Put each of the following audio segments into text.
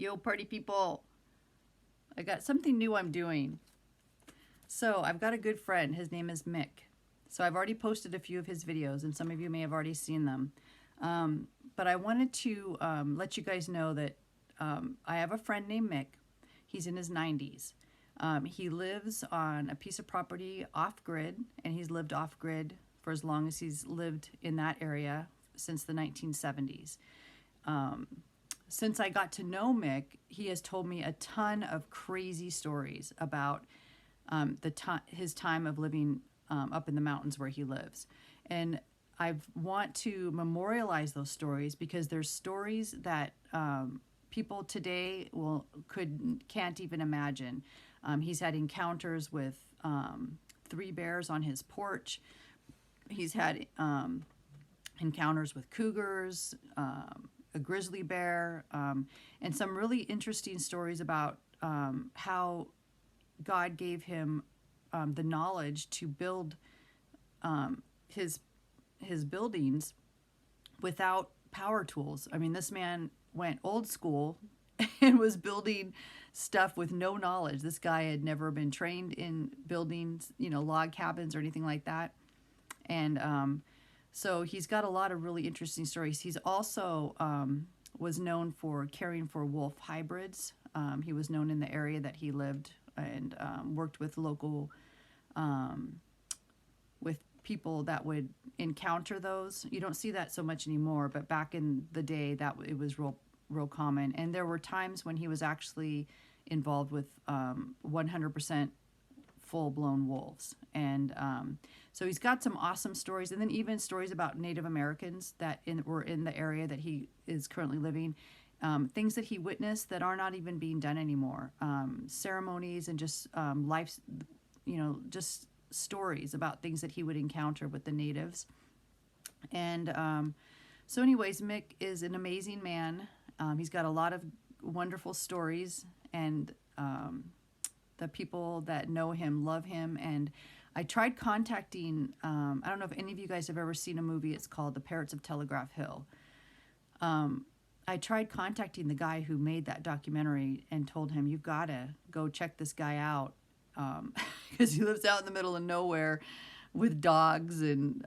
Yo, party people. I got something new I'm doing. So I've got a good friend. His name is Mick. So I've already posted a few of his videos, and some of you may have already seen them. But I wanted to let you guys know that I have a friend named Mick. He's in his 90s. He lives on a piece of property off-grid, and he's lived off-grid for as long as he's lived in that area since the 1970s. Since I got to know Mick, he has told me a ton of crazy stories about his time of living up in the mountains where he lives. And I want to memorialize those stories because there's stories that people today can't even imagine. He's had encounters with 3 bears on his porch. He's had encounters with cougars, a grizzly bear, and some really interesting stories about how God gave him the knowledge to build his buildings without power tools. I mean, this man went old school and was building stuff with no knowledge. This guy had never been trained in building, log cabins or anything like that. And so he's got a lot of really interesting stories. He's also was known for caring for wolf hybrids. He was known in the area that he lived and worked with local, with people that would encounter those. You don't see that so much anymore, but back in the day, it was real common. And there were times when he was actually involved with 100% full-blown wolves. And so he's got some awesome stories, and then even stories about Native Americans that were in the area that he is currently living, things that he witnessed that are not even being done anymore, ceremonies and just life, just stories about things that he would encounter with the natives. And so anyways, Mick is an amazing man. He's got a lot of wonderful stories, and the people that know him love him. And I tried contacting, I don't know if any of you guys have ever seen a movie. It's called The Parrots of Telegraph Hill. I tried contacting the guy who made that documentary and told him, you've got to go check this guy out, because he lives out in the middle of nowhere with dogs and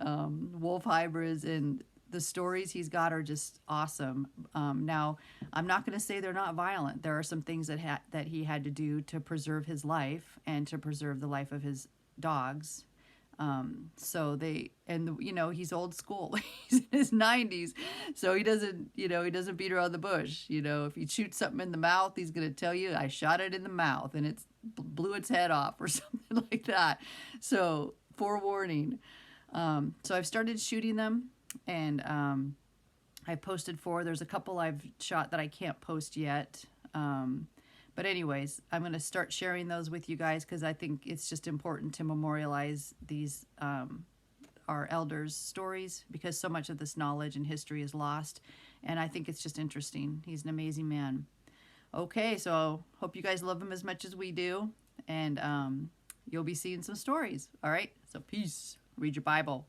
wolf hybrids, and the stories he's got are just awesome. Now, I'm not going to say they're not violent. There are some things that he had to do to preserve his life and to preserve the life of his dogs. He's old school. He's in his 90s, so he doesn't beat around the bush. If you shoot something in the mouth, he's going to tell you, I shot it in the mouth and it blew its head off or something like that. So forewarning. So I've started shooting them, and I posted 4. There's a couple I've shot that I can't post yet. But anyways, I'm going to start sharing those with you guys because I think it's just important to memorialize these, our elders' stories, because so much of this knowledge and history is lost. And I think it's just interesting. He's an amazing man. Okay, so hope you guys love him as much as we do. And you'll be seeing some stories. All right, so peace. Read your Bible.